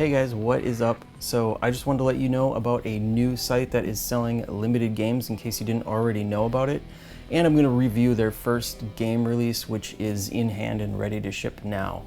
Hey guys, what is up? So I just wanted to let you know about a new site that is selling limited games in case you didn't already know about it. And I'm going to review their first game release, which is in hand and ready to ship now.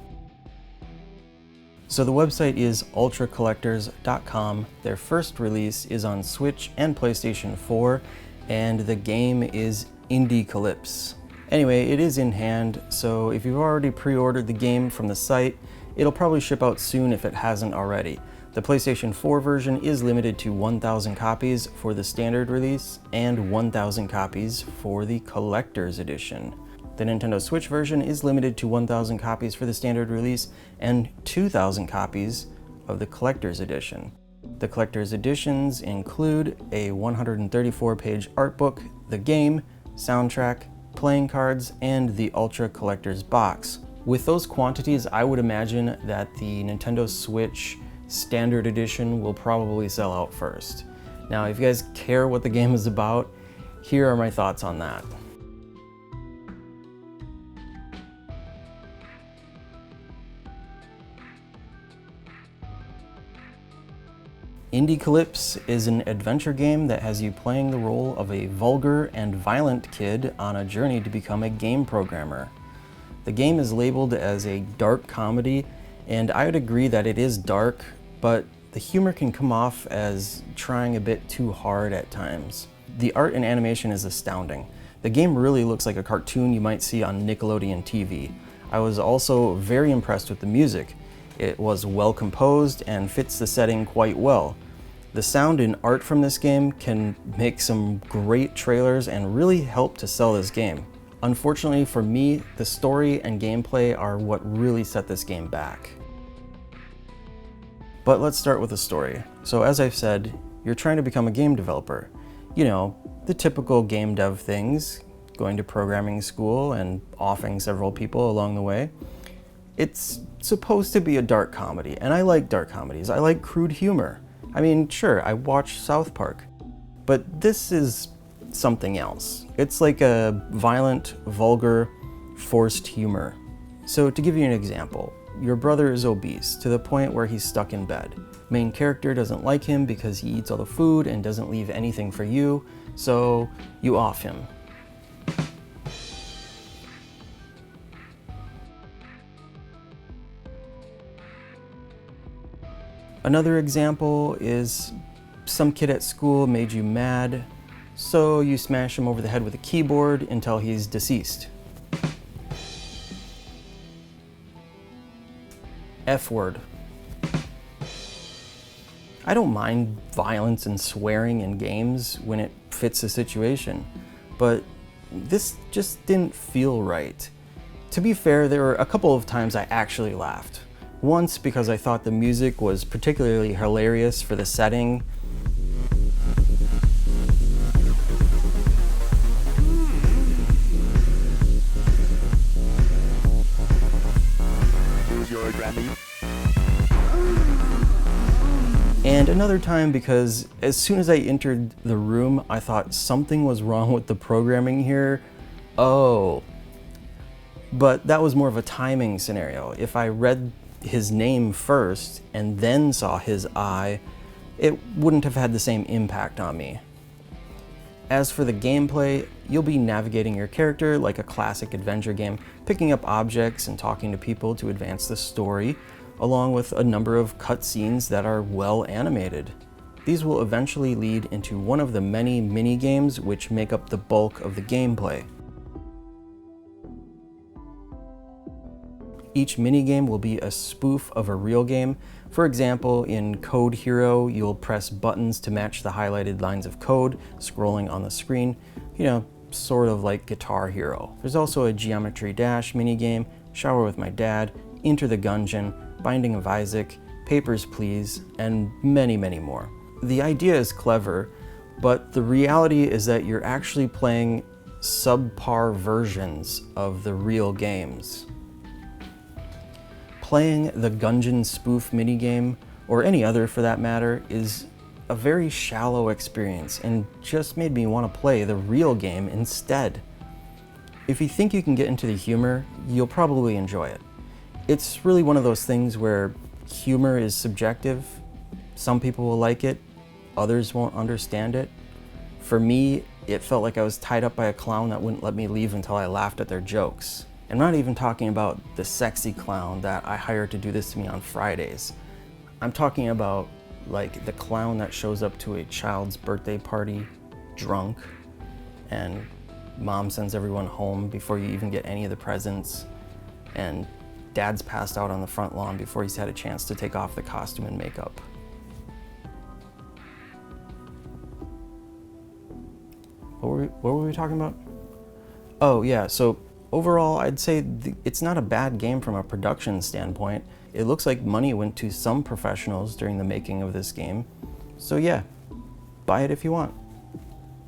So the website is ultracollectors.com. Their first release is on Switch and PlayStation 4, and the game is Indiecalypse. Anyway, it is in hand, so if you've already pre-ordered the game from the site, it'll probably ship out soon if it hasn't already. The PlayStation 4 version is limited to 1,000 copies for the standard release and 1,000 copies for the collector's edition. The Nintendo Switch version is limited to 1,000 copies for the standard release and 2,000 copies of the collector's edition. The collector's editions include a 134-page art book, the game, soundtrack, playing cards, and the Ultra Collector's box. With those quantities, I would imagine that the Nintendo Switch Standard Edition will probably sell out first. Now, if you guys care what the game is about, here are my thoughts on that. Indiecalypse is an adventure game that has you playing the role of a vulgar and violent kid on a journey to become a game programmer. The game is labeled as a dark comedy, and I would agree that it is dark, but the humor can come off as trying a bit too hard at times. The art and animation is astounding. The game really looks like a cartoon you might see on Nickelodeon TV. I was also very impressed with the music. It was well composed and fits the setting quite well. The sound and art from this game can make some great trailers and really help to sell this game. Unfortunately for me, the story and gameplay are what really set this game back. But let's start with the story. So as I've said, you're trying to become a game developer. You know, the typical game dev things, going to programming school and offing several people along the way. It's supposed to be a dark comedy, and I like dark comedies. I like crude humor. I mean, sure, I watch South Park, but this is something else. It's like a violent, vulgar, forced humor. So to give you an example, your brother is obese to the point where he's stuck in bed. Main character doesn't like him because he eats all the food and doesn't leave anything for you, so you off him. Another example is some kid at school made you mad, so you smash him over the head with a keyboard until he's deceased. F-word. I don't mind violence and swearing in games when it fits the situation, but this just didn't feel right. To be fair, there were a couple of times I actually laughed. Once because I thought the music was particularly hilarious for the setting. And another time because as soon as I entered the room, I thought something was wrong with the programming here. Oh. But that was more of a timing scenario. If I read his name first and then saw his eye, it wouldn't have had the same impact on me. As for the gameplay, you'll be navigating your character like a classic adventure game, picking up objects and talking to people to advance the story, along with a number of cutscenes that are well animated. These will eventually lead into one of the many mini-games which make up the bulk of the gameplay. Each minigame will be a spoof of a real game. For example, in Code Hero, you'll press buttons to match the highlighted lines of code scrolling on the screen, you know, sort of like Guitar Hero. There's also a Geometry Dash minigame, Shower with My Dad, Enter the Gungeon, Binding of Isaac, Papers, Please, and many, many more. The idea is clever, but the reality is that you're actually playing subpar versions of the real games. Playing the Gungeon spoof minigame, or any other for that matter, is a very shallow experience and just made me want to play the real game instead. If you think you can get into the humor, you'll probably enjoy it. It's really one of those things where Humor is subjective. Some people will like it, others won't understand it. For me, it felt like I was tied up by a clown that wouldn't let me leave until I laughed at their jokes. I'm not even talking about the sexy clown that I hired to do this to me on Fridays. I'm talking about like the clown that shows up to a child's birthday party drunk and mom sends everyone home before you even get any of the presents, and dad's passed out on the front lawn before he's had a chance to take off the costume and makeup. What were we talking about? Oh yeah, so overall I'd say it's not a bad game from a production standpoint. It looks like money went to some professionals during the making of this game. So yeah, buy it if you want.